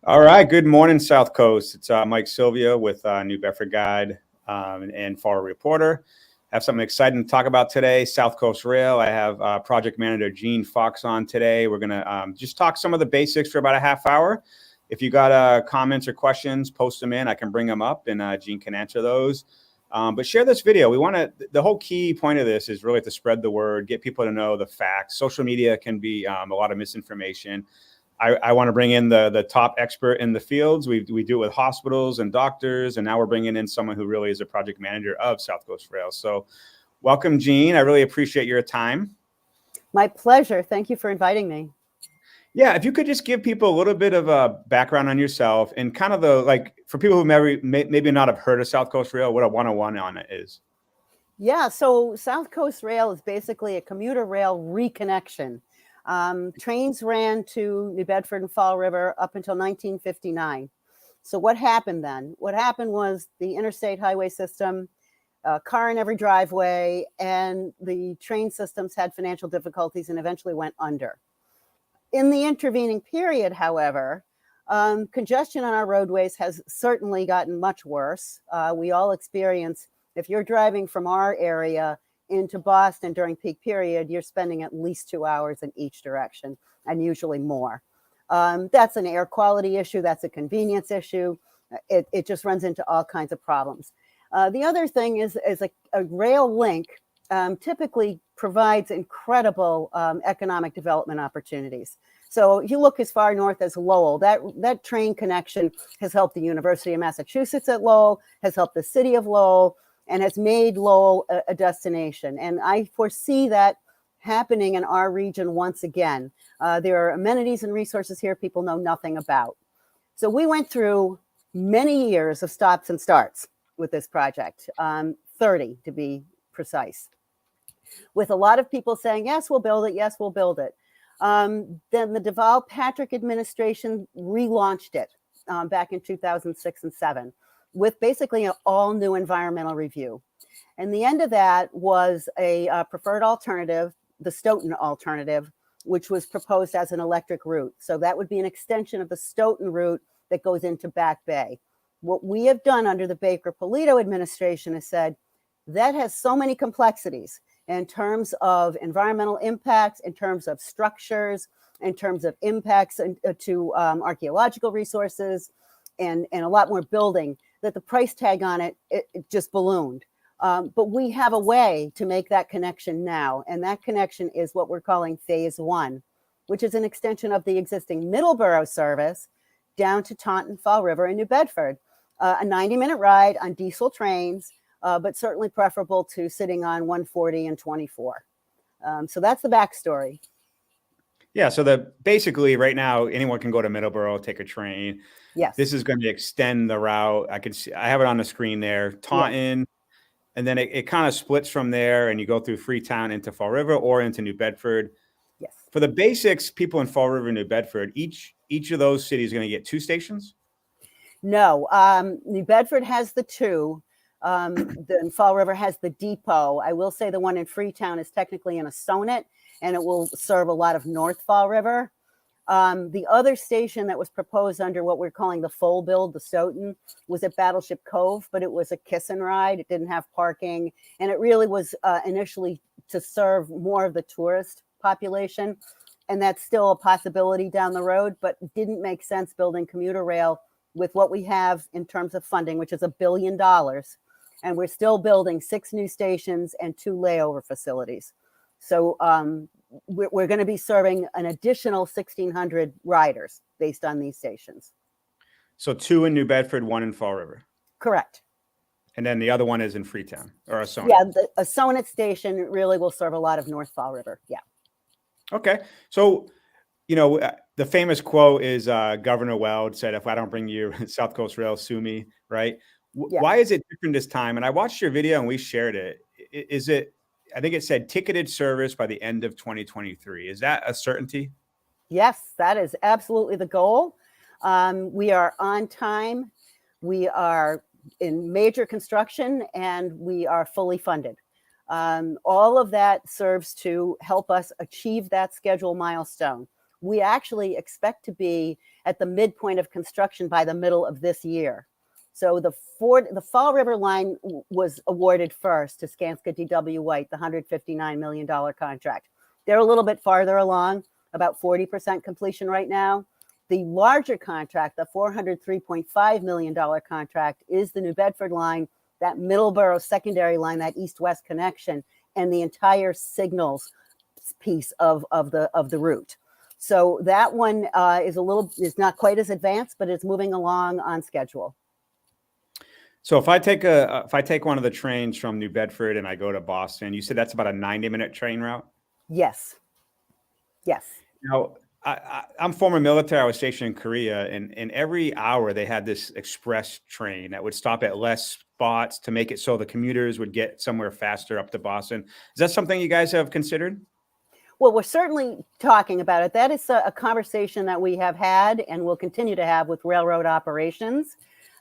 All right. Good morning, South Coast. It's Mike Sylvia with New Bedford Guide and Fall Reporter. Have something exciting to talk about today. South Coast Rail. I have Project Manager Gene Fox on today. We're going to just talk some of the basics for about a half hour. If you got comments or questions, post them in. I can bring them up, and Gene can answer those. But share this video. The whole key point of this is really to spread the word, get people to know the facts. Social media can be a lot of misinformation. I want to bring in the top expert in the fields. We do it with hospitals and doctors, and now we're bringing in someone who really is a project manager of South Coast Rail. So welcome, Gene. I really appreciate your time. My pleasure. Thank you for inviting me. Yeah, if you could just give people a little bit of a background on yourself and kind of for people who maybe not have heard of South Coast Rail, what a 101 on it is. Yeah, so South Coast Rail is basically a commuter rail reconnection. Trains ran to New Bedford and Fall River up until 1959. So what happened then? What happened was the interstate highway system, car in every driveway, and the train systems had financial difficulties and eventually went under. In the intervening period, however, congestion on our roadways has certainly gotten much worse. We all experience, if you're driving from our area into Boston during peak period, you're spending at least 2 hours in each direction, and usually more. That's an air quality issue. That's a convenience issue. It just runs into all kinds of problems. The other thing is a rail link typically provides incredible economic development opportunities. So you look as far north as Lowell, that train connection has helped the University of Massachusetts at Lowell, has helped the city of Lowell, and has made Lowell a destination. And I foresee that happening in our region once again. There are amenities and resources here people know nothing about. So we went through many years of stops and starts with this project, 30 to be precise, with a lot of people saying, yes, we'll build it, yes, we'll build it. Then the Deval Patrick administration relaunched it back in 2006 and 7. With basically an all-new environmental review. And the end of that was a preferred alternative, the Stoughton alternative, which was proposed as an electric route. So that would be an extension of the Stoughton route that goes into Back Bay. What we have done under the Baker-Polito administration is said, that has so many complexities in terms of environmental impacts, in terms of structures, in terms of impacts to archaeological resources, and a lot more building, that the price tag on it just ballooned. But we have a way to make that connection now. And that connection is what we're calling phase 1, which is an extension of the existing Middleborough service down to Taunton, Fall River, and New Bedford. A 90-minute ride on diesel trains, but certainly preferable to sitting on 140 and 24. So that's the backstory. Yeah, so basically right now anyone can go to Middleborough, take a train. Yes. This is going to extend the route. I have it on the screen there. Taunton, yes. And then it kind of splits from there, and you go through Freetown into Fall River or into New Bedford. Yes. For the basics, people in Fall River and New Bedford, each of those cities is going to get 2 stations? No, New Bedford has the 2. Then Fall River has the depot. I will say the one in Freetown is technically in a sonnet, and it will serve a lot of North Fall River. The other station that was proposed under what we're calling the full build, the Stoughton, was at Battleship Cove, but it was a kiss and ride. It didn't have parking, and it really was initially to serve more of the tourist population, and that's still a possibility down the road, but it didn't make sense building commuter rail with what we have in terms of funding, which is $1 billion, and we're still building 6 new stations and 2 layover facilities. So we're going to be serving an additional 1,600 riders based on these stations. So 2 in New Bedford, 1 in Fall River. Correct. And then the other one is in Freetown or a sonnet. Yeah, a sonnet station really will serve a lot of North Fall River. Yeah. Okay. So, the famous quote is Governor Weld said, if I don't bring you South Coast Rail, sue me, right? Yeah. Why is it different this time? And I watched your video and we shared it. Is it, I think it said ticketed service by the end of 2023. Is that a certainty? Yes, that is absolutely the goal. We are on time. We are in major construction and we are fully funded. All of that serves to help us achieve that schedule milestone. we actually expect to be at the midpoint of construction by the middle of this year. So the Fall River line was awarded first to Skanska D.W. White, the $159 million contract. They're a little bit farther along, about 40% completion right now. The larger contract, the $403.5 million contract, is the New Bedford line, that Middleborough secondary line, that east-west connection, and the entire signals piece of the route. So that one is not quite as advanced, but it's moving along on schedule. So if I take one of the trains from New Bedford and I go to Boston, you said that's about a 90-minute train route? Yes. Yes. Now, I'm former military. I was stationed in Korea, and every hour they had this express train that would stop at less spots to make it so the commuters would get somewhere faster up to Boston. Is that something you guys have considered? Well, we're certainly talking about it. That is a conversation that we have had and will continue to have with railroad operations.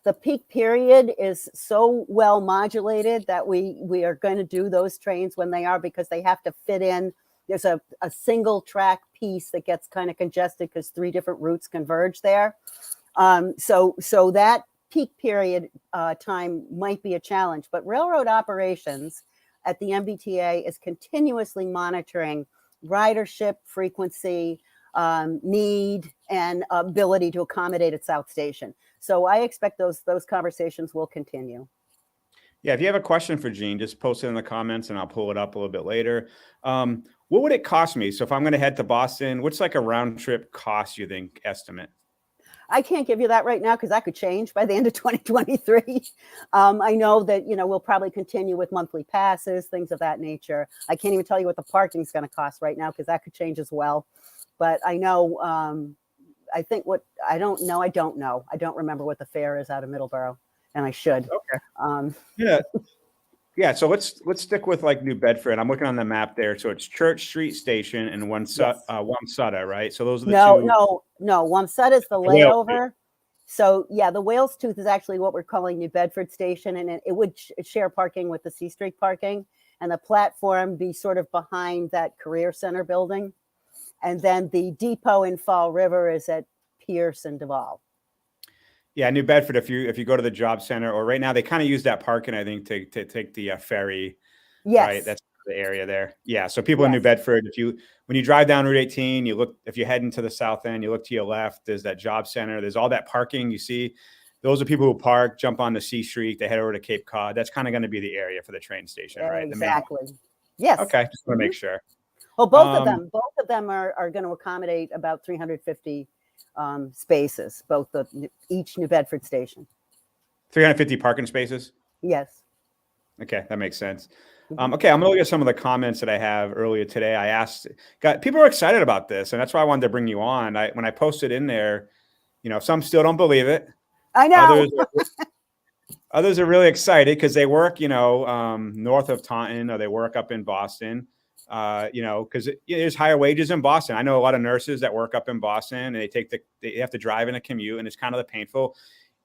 The peak period is so well modulated that we are going to do those trains when they are, because they have to fit in. There's a single track piece that gets kind of congested because 3 different routes converge there. So that peak period time might be a challenge, but railroad operations at the MBTA is continuously monitoring ridership, frequency, need, and ability to accommodate at South Station. So I expect those conversations will continue. Yeah, if you have a question for Jean, just post it in the comments and I'll pull it up a little bit later. What would it cost me? So if I'm going to head to Boston, what's like a round trip cost, you think, estimate? I can't give you that right now because that could change by the end of 2023. I know that, we'll probably continue with monthly passes, things of that nature. I can't even tell you what the parking is going to cost right now because that could change as well. But I know, I don't know. I don't remember what the fare is out of Middleborough, and I should. Okay. Yeah. So let's stick with like New Bedford. I'm looking on the map there. So it's Church Street Station and Wamsutta, right? So those are the two. No. Wamsutta is the layover. So yeah, the Whale's Tooth is actually what we're calling New Bedford Station, and it would share parking with the C Street parking, and the platform be sort of behind that Career Center building. And then the depot in Fall River is at Pierce and Duval. Yeah, New Bedford, if you go to the job center, or right now they kind of use that parking, I think, to take the ferry. Yes. Right, that's the area there. Yeah, so people in New Bedford, when you drive down Route 18, if you're heading to the south end, you look to your left, there's that job center, there's all that parking you see. Those are people who park, jump onto C Street, they head over to Cape Cod. That's kind of going to be the area for the train station, right? Exactly. Yes. Okay, just want to make sure. Well, both of them are going to accommodate about 350 spaces, each New Bedford station. 350 parking spaces? Yes. Okay, that makes sense. Okay, I'm going to look at some of the comments that I have earlier today. I asked, people are excited about this, and that's why I wanted to bring you on. When I posted in there, some still don't believe it. I know. Others are really excited because they work, north of Taunton, or they work up in Boston. Because there's higher wages in Boston. I know a lot of nurses that work up in Boston, and they have to drive in a commute, and it's kind of the painful.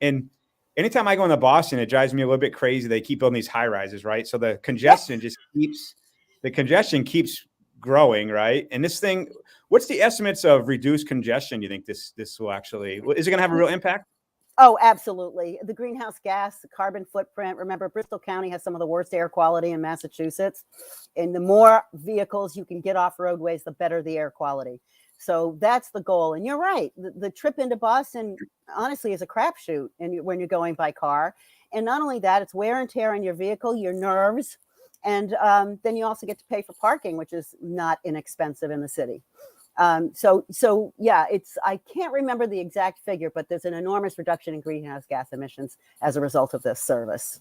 And anytime I go into Boston, it drives me a little bit crazy. They keep building these high rises, right? So the congestion keeps growing, right? And this thing, what's the estimates of reduced congestion? You think this will actually, is it going to have a real impact? Oh, absolutely. The greenhouse gas, the carbon footprint. Remember, Bristol County has some of the worst air quality in Massachusetts. And the more vehicles you can get off roadways, the better the air quality. So that's the goal. And you're right. The trip into Boston, honestly, is a crapshoot when you're going by car. And not only that, it's wear and tear on your vehicle, your nerves. And then you also get to pay for parking, which is not inexpensive in the city. So yeah, I can't remember the exact figure, but there's an enormous reduction in greenhouse gas emissions as a result of this service.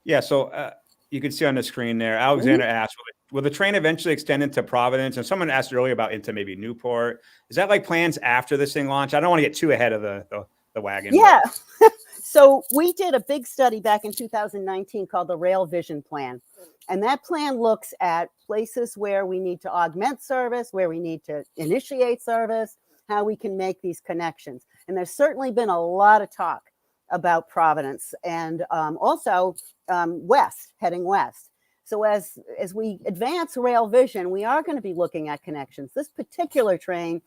Yeah. So you can see on the screen there, Alexander asked, will the train eventually extend into Providence? And someone asked earlier about into maybe Newport. Is that like plans after this thing launch? I don't want to get too ahead of the wagon. Yeah. So we did a big study back in 2019 called the Rail Vision Plan. And that plan looks at places where we need to augment service, where we need to initiate service, how we can make these connections. And there's certainly been a lot of talk about Providence and also heading west. So as we advance rail vision, we are going to be looking at connections. This particular train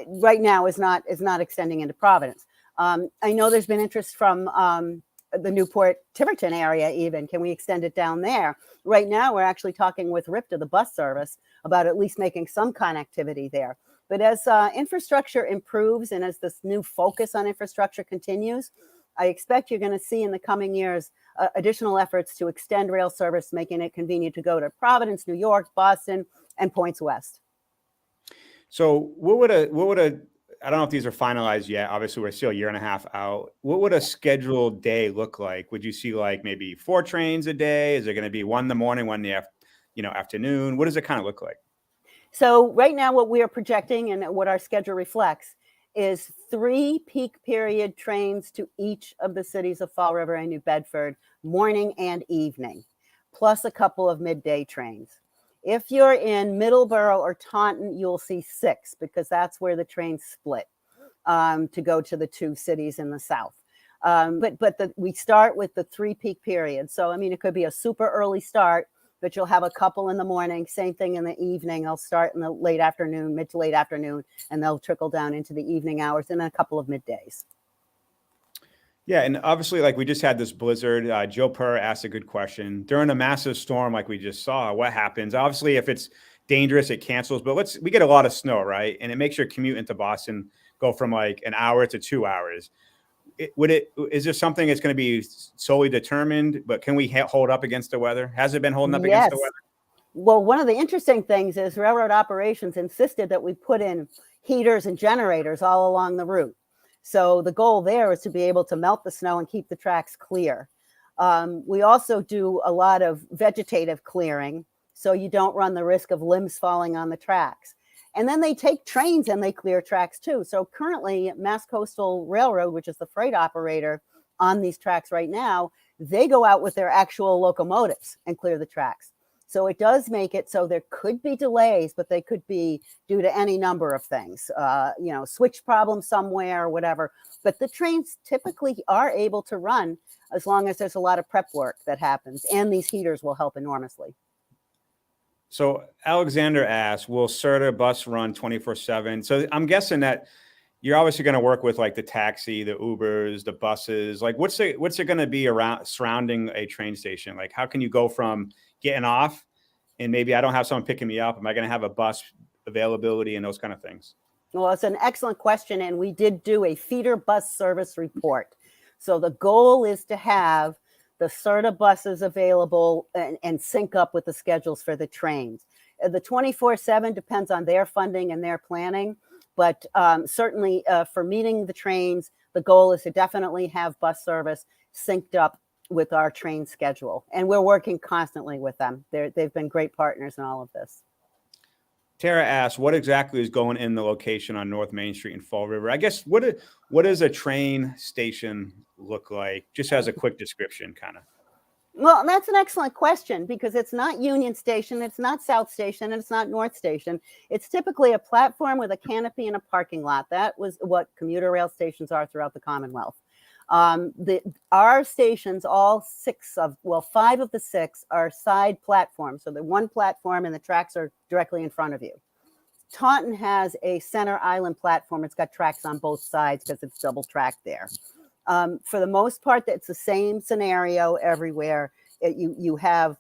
right now is not extending into Providence. I know there's been interest from the Newport Tiverton area even. Can we extend it down there? Right now, we're actually talking with RIPTA, the bus service, about at least making some connectivity there. But as infrastructure improves and as this new focus on infrastructure continues, I expect you're going to see in the coming years additional efforts to extend rail service, making it convenient to go to Providence, New York, Boston, and points west. So I don't know if these are finalized yet. Obviously, we're still a year and a half out. What would a scheduled day look like? Would you see like maybe 4 trains a day? Is it going to be one in the morning, one in the afternoon? What does it kind of look like? So right now, what we are projecting and what our schedule reflects is 3 peak period trains to each of the cities of Fall River and New Bedford, morning and evening, plus a couple of midday trains. If you're in Middleborough or Taunton, you'll see 6 because that's where the trains split to go to the 2 cities in the south. We start with the 3 peak periods. So, I mean, it could be a super early start, but you'll have a couple in the morning, same thing in the evening. They'll start in the late afternoon, mid to late afternoon, and they'll trickle down into the evening hours and then a couple of middays. Yeah, and obviously, like we just had this blizzard. Joe Purr asked a good question. During a massive storm like we just saw, what happens? Obviously, if it's dangerous, it cancels. But we get a lot of snow, right? And it makes your commute into Boston go from like an hour to 2 hours. Is there something that's going to be solely determined? But can we hold up against the weather? Has it been holding up against the weather? Well, one of the interesting things is railroad operations insisted that we put in heaters and generators all along the route. So the goal there is to be able to melt the snow and keep the tracks clear. We also do a lot of vegetative clearing, so you don't run the risk of limbs falling on the tracks. And then they take trains and they clear tracks too. So currently, Mass Coastal Railroad, which is the freight operator on these tracks right now, they go out with their actual locomotives and clear the tracks. So it does make it so there could be delays, but they could be due to any number of things, switch problems somewhere or whatever. But the trains typically are able to run as long as there's a lot of prep work that happens, and these heaters will help enormously. So Alexander asks, will CERTA bus run 24/7? So I'm guessing that you're obviously going to work with like the taxi, the Ubers, the buses. Like what's it going to be around surrounding a train station? Like how can you go from getting off and maybe I don't have someone picking me up? Am I going to have a bus availability and those kind of things? Well, it's an excellent question. And we did do a feeder bus service report. So the goal is to have the CERTA buses available and sync up with the schedules for the trains. The 24/7 depends on their funding and their planning. But certainly for meeting the trains, the goal is to definitely have bus service synced up with our train schedule. And we're working constantly with them. They've been great partners in all of this. Tara asks, what exactly is going in the location on North Main Street in Fall River? I guess, what does a train station look like? Just as a quick description, kind of. Well, that's an excellent question because it's not Union Station, it's not South Station, and it's not North Station. It's typically a platform with a canopy and a parking lot. That was what commuter rail stations are throughout the Commonwealth. Our stations, all 5 of the 6 are side platforms. So they're one platform and the tracks are directly in front of you. Taunton has a center island platform. It's got tracks on both sides because it's double tracked there. For the most part, it's the same scenario everywhere. You have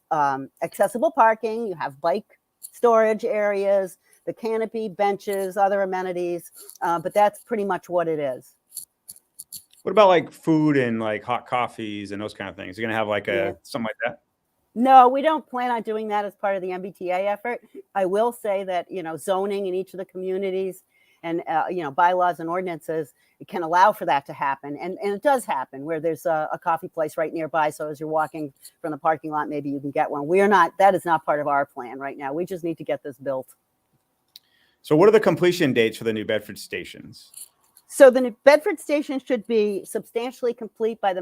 accessible parking, you have bike storage areas, the canopy, benches, other amenities, but that's pretty much what it is. What about like food and like hot coffees and those kind of things? You're going to have like something like that? No, we don't plan on doing that as part of the MBTA effort. I will say that, zoning in each of the communities and, bylaws and ordinances, it can allow for that to happen. And it does happen where there's a coffee place right nearby. So as you're walking from the parking lot, maybe you can get one. That is not part of our plan right now. We just need to get this built. So what are the completion dates for the New Bedford stations? So the New Bedford station should be substantially complete by the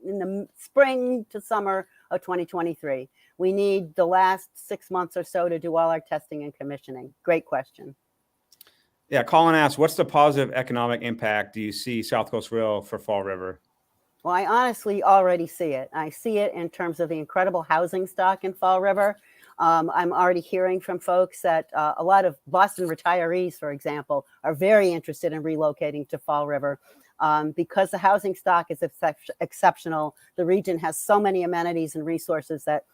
in the spring to summer of 2023. We need the last 6 months or so to do all our testing and commissioning. Great question. Yeah, Colin asks, what's the positive economic impact do you see South Coast Rail for Fall River? Well, I honestly already see it. I see it in terms of the incredible housing stock in Fall River. I'm already hearing from folks that a lot of Boston retirees, for example, are very interested in relocating to Fall River because the housing stock is exceptional. The region has so many amenities and resources that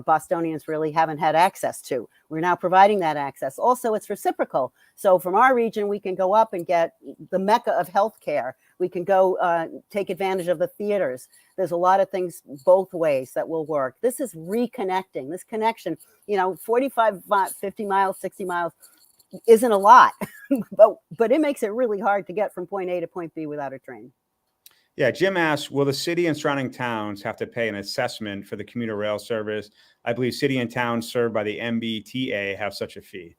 Bostonians really haven't had access to. We're now providing that access. Also, it's reciprocal. So from our region, we can go up and get the mecca of healthcare. We can go take advantage of the theaters. There's a lot of things both ways that will work. This is reconnecting. This connection, 45, 50 miles, 60 miles isn't a lot, but it makes it really hard to get from point A to point B without a train. Yeah, Jim asks, will the city and surrounding towns have to pay an assessment for the commuter rail service? I believe city and towns served by the MBTA have such a fee.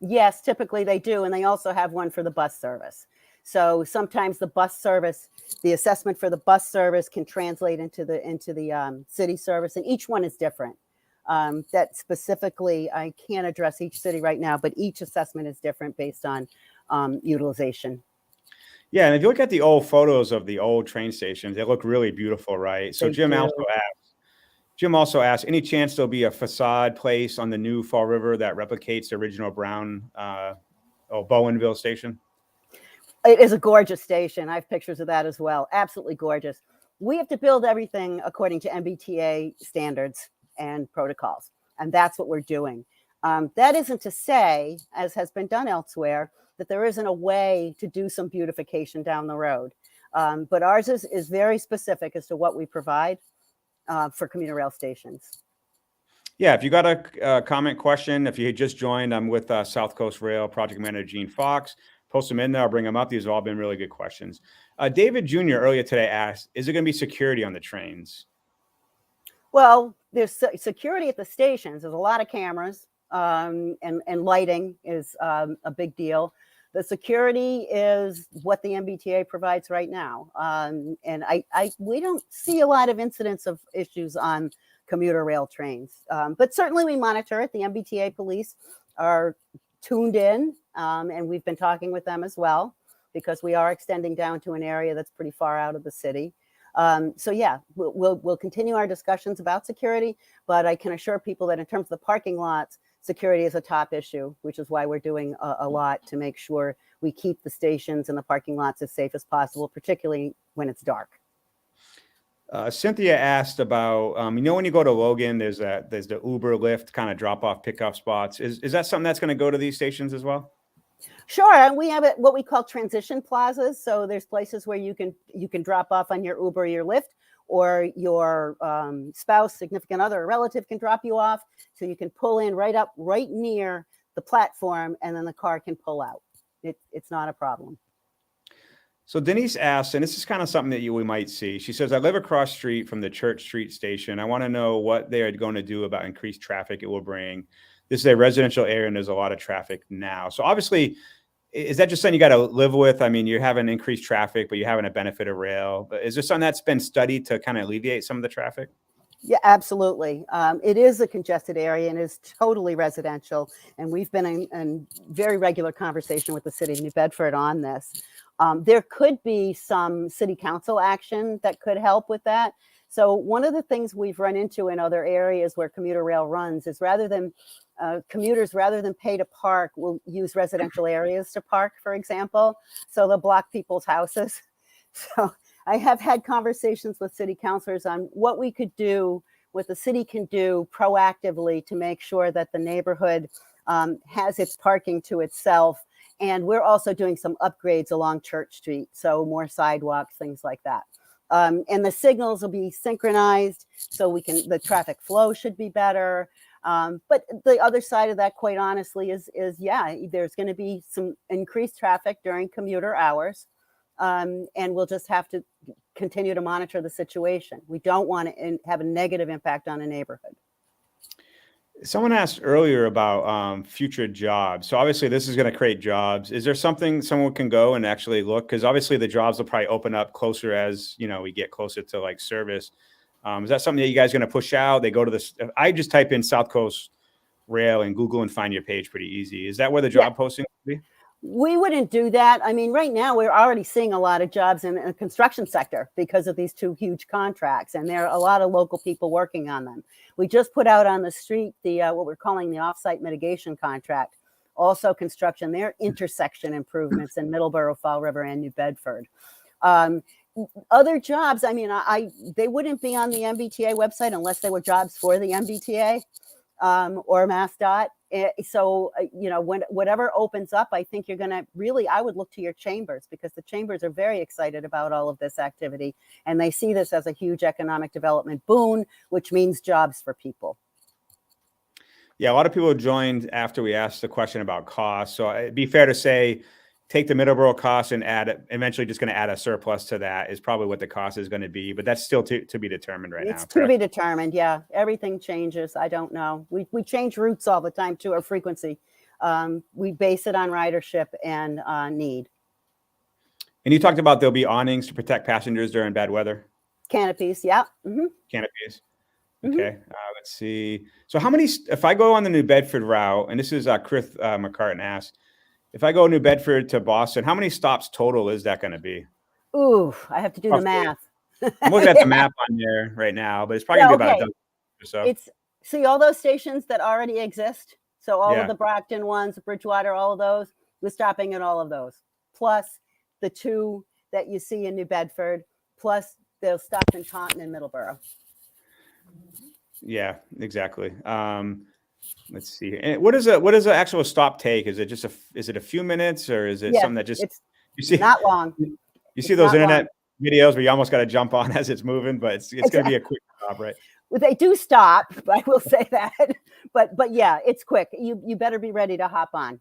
Yes, typically they do. And they also have one for the bus service. So sometimes the bus service, the assessment for the bus service can translate into the city service. And each one is different. That specifically, I can't address each city right now, but each assessment is different based on utilization. Yeah, and if you look at the old photos of the old train stations, they look really beautiful, right? So They Jim do. also asked, any chance there'll be a facade place on the new Fall River that replicates the original Brown Bowenville station? It is a gorgeous station. I have pictures of that as well. Absolutely gorgeous. We have to build everything according to MBTA standards and protocols, and that's what we're doing. That isn't to say, as has been done elsewhere, that there isn't a way to do some beautification down the road. But ours is very specific as to what we provide for commuter rail stations. Yeah, if you got a comment, question, if you just joined, I'm with South Coast Rail Project Manager Gene Fox. Post them in there, I'll bring them up. These have all been really good questions. David Jr. earlier today asked, is there going to be security on the trains? Well, there's security at the stations. There's a lot of cameras and lighting is a big deal. The security is what the MBTA provides right now. And we don't see a lot of incidents of issues on commuter rail trains. But certainly we monitor it. The MBTA police are tuned in, and we've been talking with them as well, because we are extending down to an area that's pretty far out of the city. So yeah, we'll continue our discussions about security, but I can assure people that in terms of the parking lots, security is a top issue, which is why we're doing a lot to make sure we keep the stations and the parking lots as safe as possible, particularly when it's dark. Cynthia asked about, when you go to Logan, there's the Uber, Lyft kind of drop-off pickup spots. Is that something that's going to go to these stations as well? Sure, and we have what we call transition plazas. So there's places where you can drop off on your Uber or your Lyft, or your spouse, significant other, or relative can drop you off. So you can pull in right near the platform, and then the car can pull out. It's not a problem. So Denise asks, and this is kind of something that we might see. She says, I live across street from the Church Street station. I want to know what they are going to do about increased traffic it will bring. This is a residential area, and there's a lot of traffic now. So obviously, is that just something you got to live with? I mean, you're having increased traffic, but you're having a benefit of rail. But is there something that's been studied to kind of alleviate some of the traffic? Yeah, absolutely. It is a congested area and is totally residential. And we've been in very regular conversation with the city of New Bedford on this. There could be some city council action that could help with that. So one of the things we've run into in other areas where commuter rail runs is commuters, rather than pay to park, will use residential areas to park, for example. So they'll block people's houses. So I have had conversations with city councilors on what we could do, what the city can do proactively to make sure that the neighborhood has its parking to itself. And we're also doing some upgrades along Church Street, so more sidewalks, things like that. And the signals will be synchronized, so the traffic flow should be better. But the other side of that, quite honestly, is there's going to be some increased traffic during commuter hours. And we'll just have to continue to monitor the situation. We don't want to have a negative impact on a neighborhood. Someone asked earlier about future jobs. So obviously this is going to create jobs. Is there something someone can go and actually look? Because obviously the jobs will probably open up closer as we get closer to like service. Is that something that you guys are going to push out? They go to this. I just type in South Coast Rail in Google and find your page pretty easy. Is that where the job posting will be? We wouldn't do that. I mean, right now we're already seeing a lot of jobs in the construction sector because of these two huge contracts, and there are a lot of local people working on them. We just put out on the street the what we're calling the offsite mitigation contract, also construction. They're intersection improvements in Middleborough, Fall River, and New Bedford. Other jobs, I mean, they wouldn't be on the MBTA website unless they were jobs for the MBTA or MassDOT. So, whatever opens up, I think you're going to really, I would look to your chambers, because the chambers are very excited about all of this activity. And they see this as a huge economic development boon, which means jobs for people. Yeah, a lot of people joined after we asked the question about cost. So it'd be fair to say, take the Middleborough cost and eventually just going to add a surplus to that is probably what the cost is going to be, but that's still to be determined right now. It's to be determined. Yeah. Everything changes. I don't know. We change routes all the time too, or frequency. We base it on ridership and need. And you talked about there'll be awnings to protect passengers during bad weather. Canopies. Yeah. Mm-hmm. Canopies. Okay. Let's see. So how many, if I go on the New Bedford route, and this is Chris McCartan asked, if I go New Bedford to Boston, how many stops total is that going to be? Ooh, I have to do the math. I'm looking at the map on there right now, but it's probably going to be about a dozen or so. See all those stations that already exist. So all of the Brockton ones, Bridgewater, all of those, we're stopping at all of those. Plus the two that you see in New Bedford, plus they'll stop in Taunton and Middleborough. Yeah, exactly. Let's see. And what does the actual stop take? Is it is it a few minutes, or is it something that just you see not long? You see those internet videos where you almost got to jump on as it's moving, but it's going to be a quick stop, right? Well, they do stop, I will say that. But yeah, it's quick. You better be ready to hop on.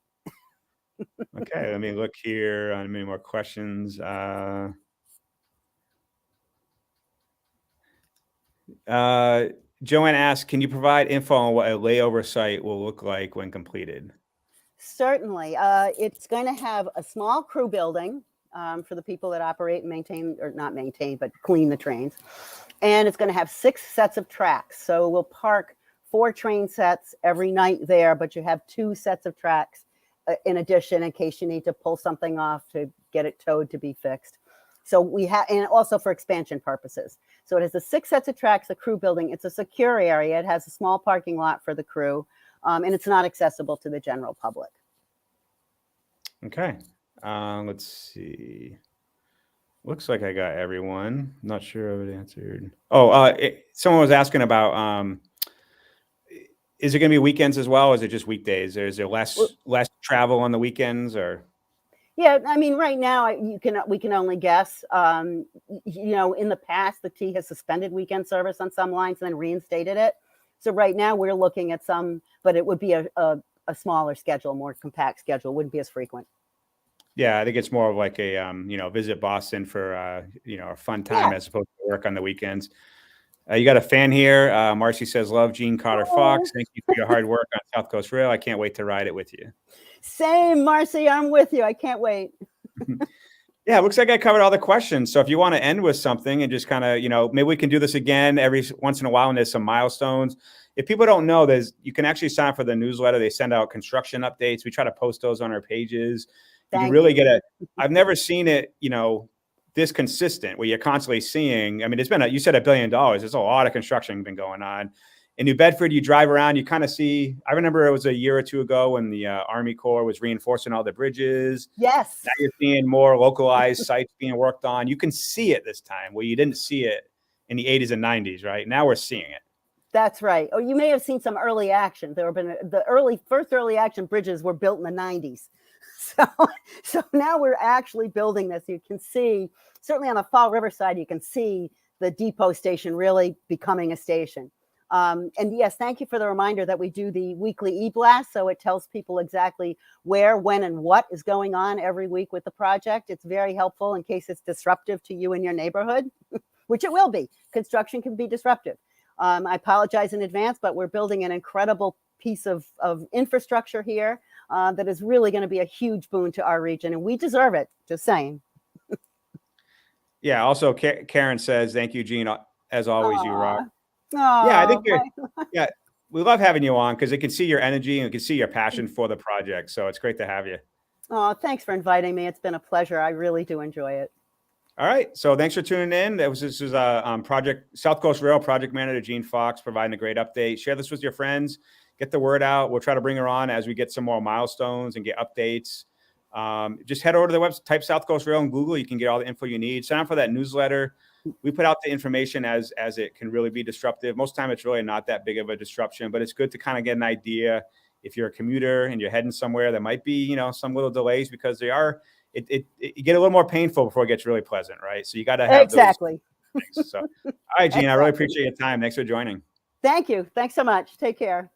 Okay, let me look here on many more questions. Joanne asks, can you provide info on what a layover site will look like when completed? Certainly. It's going to have a small crew building for the people that operate and maintain, or not maintain, but clean the trains. And it's going to have 6 sets of tracks. So we'll park 4 train sets every night there, but you have 2 sets of tracks in addition, in case you need to pull something off to get it towed to be fixed. So we have, and also for expansion purposes. So it has the 6 sets of tracks, a crew building. It's a secure area. It has a small parking lot for the crew, and it's not accessible to the general public. Okay. Let's see. Looks like I got everyone. Not sure I would answered. Oh, someone was asking about, is it going to be weekends as well? Or is it just weekdays? Or is there less travel on the weekends, or? Yeah, I mean, right now we can only guess. In the past, the T has suspended weekend service on some lines and then reinstated it. So right now we're looking at some, but it would be a smaller schedule, more compact schedule. Wouldn't be as frequent. Yeah, I think it's more of like a visit Boston for a fun time as opposed to work on the weekends. You got a fan here. Marcy says, "Love Gene Carter Fox. Thank you for your hard work on South Coast Rail. I can't wait to ride it with you." Same, Marcy. I'm with you. I can't wait. Yeah, it looks like I covered all the questions. So if you want to end with something and just kind of, maybe we can do this again every once in a while when there's some milestones. If people don't know, you can actually sign up for the newsletter. They send out construction updates. We try to post those on our pages. You can really get I've never seen it, this consistent where you're constantly seeing. I mean, it's been you said $1 billion. There's a lot of construction been going on. In New Bedford, you drive around, you kind of see. I remember it was a year or two ago when the Army Corps was reinforcing all the bridges. Yes. Now you're seeing more localized sites being worked on. You can see it this time where you didn't see it in the 80s and 90s, right? Now we're seeing it. That's right. Oh, you may have seen some early action. There have been the first early action bridges were built in the 90s. So now we're actually building this. You can see, certainly on the Fall River side, you can see the depot station really becoming a station. And yes, thank you for the reminder that we do the weekly e-blast. So it tells people exactly where, when, and what is going on every week with the project. It's very helpful in case it's disruptive to you in your neighborhood, which it will be. Construction can be disruptive. I apologize in advance, but we're building an incredible piece of infrastructure here that is really going to be a huge boon to our region, and we deserve it. Just saying. Yeah. Also, Karen says, "Thank you, Gene. As always, you rock." Aww, yeah, I think we love having you on because it can see your energy and it can see your passion for the project. So it's great to have you. Oh, thanks for inviting me. It's been a pleasure. I really do enjoy it. All right. So thanks for tuning in. This was Project South Coast Rail Project Manager Gene Fox providing a great update. Share this with your friends. Get the word out. We'll try to bring her on as we get some more milestones and get updates. Just head over to the website, type South Coast Rail in Google. You can get all the info you need. Sign up for that newsletter. We put out the information as it can really be disruptive. Most of the time, it's really not that big of a disruption, but it's good to kind of get an idea. If you're a commuter and you're heading somewhere, there might be, some little delays because they are. It get a little more painful before it gets really pleasant, right? So you got to have exactly. those things. So, all right, Gene, I really appreciate your time. Thanks for joining. Thank you. Thanks so much. Take care.